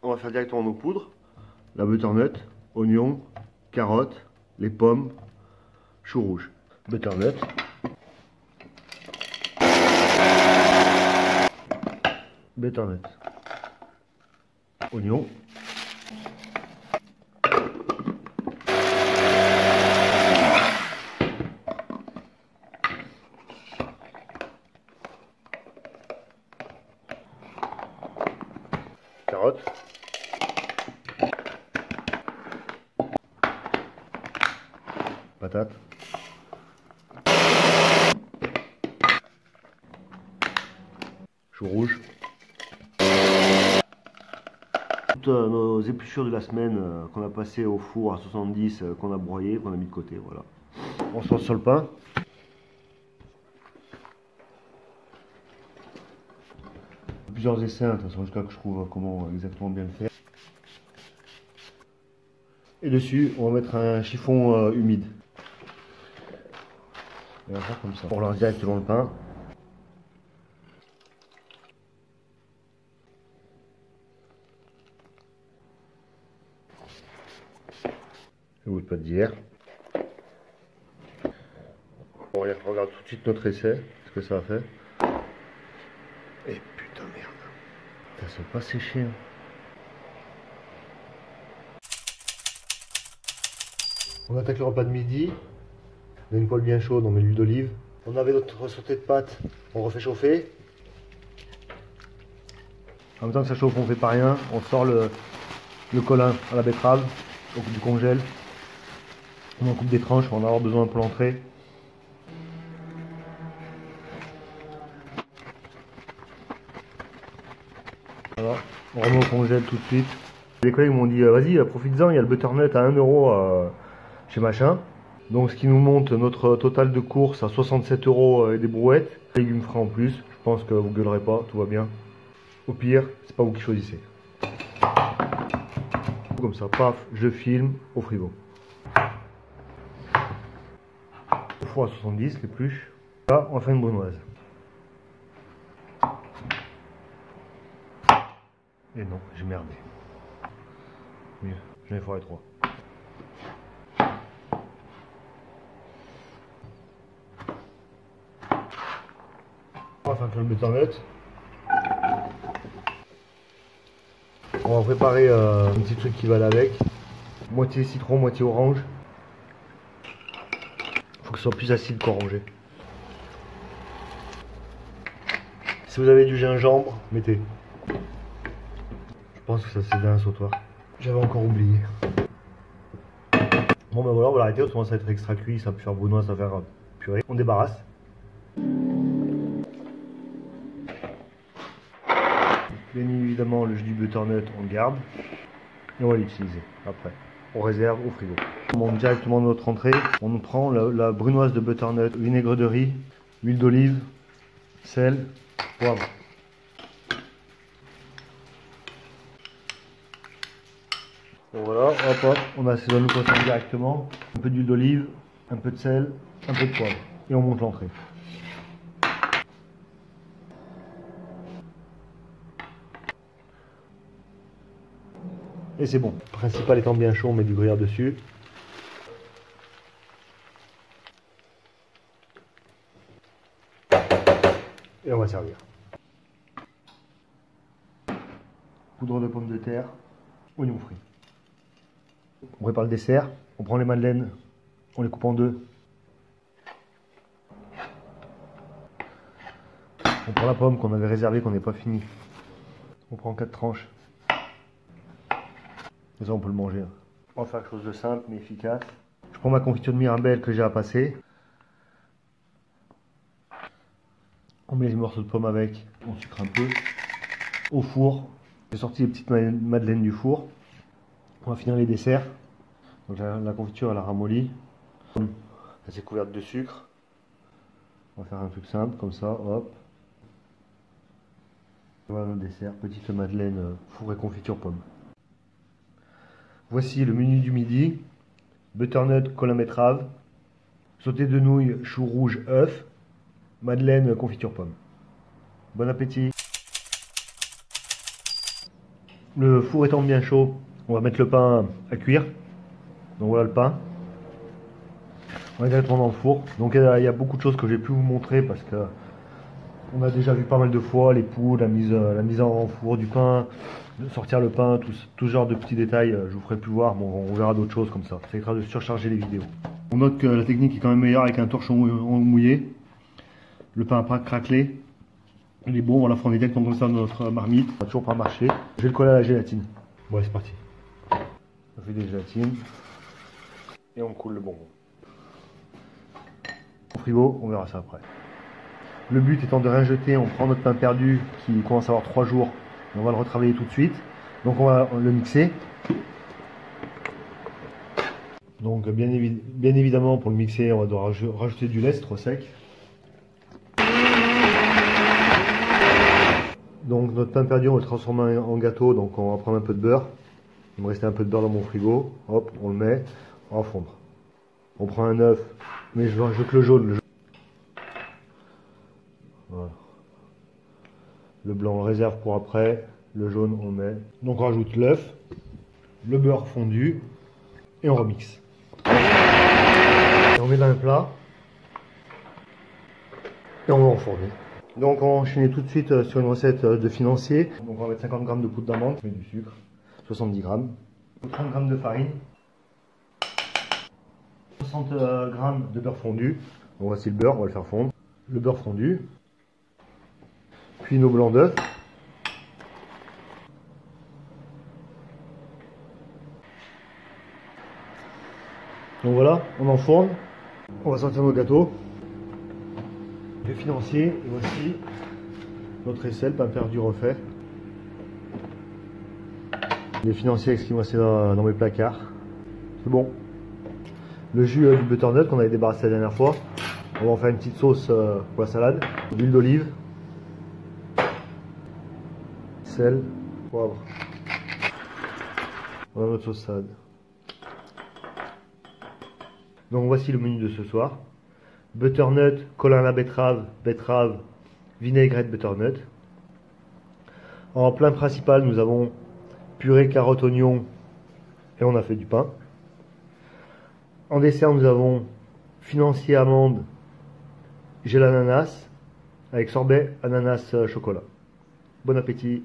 on va faire directement nos poudres. La butternut, oignon, carottes, les pommes, chou rouge. Butternut. Butternut. Oignon. Carottes. Patates. Chou rouge. Toutes nos épluchures de la semaine qu'on a passées au four à 70, qu'on a broyé, qu'on a mis de côté, voilà. On se lance sur le pain. Plusieurs essais, de toute façon, jusqu'à que je trouve comment exactement bien le faire. Et dessus, on va mettre un chiffon humide. On va faire comme ça. On lance directement le pain. Le bout de pâte d'hier. Bon, allez, on regarde tout de suite notre essai, ce que ça a fait. Et putain merde. Ça ne pas séché. Hein. On attaque le repas de midi. On a une poêle bien chaude, on met l'huile d'olive. On avait notre sauté de pâtes, on refait chauffer. En même temps que ça chauffe, on ne fait pas rien. On sort le colin à la betterave, du congèle. On en coupe des tranches, on va en avoir besoin pour l'entrée. Voilà, on remet au congèle tout de suite. Les collègues m'ont dit vas-y, profite-en, il y a le butternut à 1 € chez machin. Donc ce qui nous monte notre total de course à 67 € et des brouettes. Légumes frais en plus, je pense que vous gueulerez pas, tout va bien. Au pire, c'est pas vous qui choisissez. Comme ça, paf, je filme au frigo. Au four à 70, l'épluche. Là, on va faire une brunoise. Et non, j'ai merdé. Mieux, j'en ai foiré 3. On va faire le butternut. On va préparer un petit truc qui va aller avec. Moitié citron, moitié orange. Faut que ce soit plus acide qu'orangé. Si vous avez du gingembre, mettez. Je pense que ça c'est bien un sautoir. J'avais encore oublié. Bon ben voilà, on va l'arrêter, autrement ça va être extra cuit, ça va plus faire brunoise, ça va faire purée. On débarrasse. Bien évidemment, le jus du butternut, on le garde. Et on va l'utiliser après. On réserve au frigo. On monte directement notre entrée. On prend la brunoise de butternut, vinaigre de riz, huile d'olive, sel, poivre. Bon voilà, hop hop, on assaisonne le poisson directement. Un peu d'huile d'olive, un peu de sel, un peu de poivre. Et on monte l'entrée. Et c'est bon. Le principal étant bien chaud, on met du gruyère dessus. Et on va servir. Poudre de pommes de terre, oignons frits. On prépare le dessert. On prend les madeleines, on les coupe en deux. On prend la pomme qu'on avait réservée, qu'on n'est pas fini. On prend 4 tranches. Et ça, on peut le manger. On va faire quelque chose de simple mais efficace. Je prends ma confiture de mirabelle que j'ai à passer. On met les morceaux de pomme avec. On sucre un peu. Au four. J'ai sorti les petites madeleines du four. On va finir les desserts. Donc la confiture elle a ramolli. Elle s'est couverte de sucre. On va faire un truc simple comme ça. Hop. Voilà nos desserts. Petite madeleine four et confiture pomme. Voici le menu du midi. Butternut, colin betterave, sauté de nouilles, chou rouge, œuf, madeleine, confiture pomme. Bon appétit! Le four étant bien chaud, on va mettre le pain à cuire. Donc voilà le pain. On est directement dans le four. Donc il y a beaucoup de choses que j'ai pu vous montrer parce que on a déjà vu pas mal de fois les poules, la mise en four du pain, sortir le pain, tout ce genre de petits détails. Je vous ferai plus voir, bon, on verra d'autres choses comme ça. Ça évitera de surcharger les vidéos. On note que la technique est quand même meilleure avec un torchon mouillé. Le pain a pas craquelé. Il est bon, on va la faire directement comme ça dans notre marmite. Ça va toujours pas marcher. Je vais le coller à la gélatine. Bon, allez, c'est parti. On fait des gélatines et on coule le bonbon. Au frigo, on verra ça après. Le but étant de rien jeter, on prend notre pain perdu qui commence à avoir 3 jours et on va le retravailler tout de suite. Donc on va le mixer. Donc bien évidemment pour le mixer, on va devoir rajouter du lait, c'est trop sec. Donc notre pain perdu, on va le transformer en gâteau, donc on va prendre un peu de beurre. Il me restait un peu de beurre dans mon frigo. Hop, on le met, on va fondre. On prend un œuf, mais je rajoute le jaune. Voilà. Le blanc on réserve pour après, le jaune on met. Donc on rajoute l'œuf, le beurre fondu et on remixe. Et on met dans un plat et on va enfourner. Donc on va enchaîner tout de suite sur une recette de financier. Donc on va mettre 50 g de poudre d'amande, je mets du sucre, 70 g, 30 g de farine, 60 g de beurre fondu. Donc voici le beurre, on va le faire fondre. Le beurre fondu, puis nos blancs d'œufs. Donc voilà, on enfourne. On va sortir nos gâteaux. Le financier, et voici notre aisselle, pain perdu refait. Les financiers avec ce qui me restait dans mes placards. C'est bon. Le jus du butternut qu'on avait débarrassé la dernière fois. On va en faire une petite sauce pour la salade. L'huile d'olive, sel, poivre. Voilà notre sauce salade. Donc voici le menu de ce soir. Butternut, colin à la betterave, vinaigrette butternut. En plat principal, nous avons purée carotte oignon et on a fait du pain. En dessert, nous avons financier amande, gel ananas avec sorbet ananas chocolat. Bon appétit!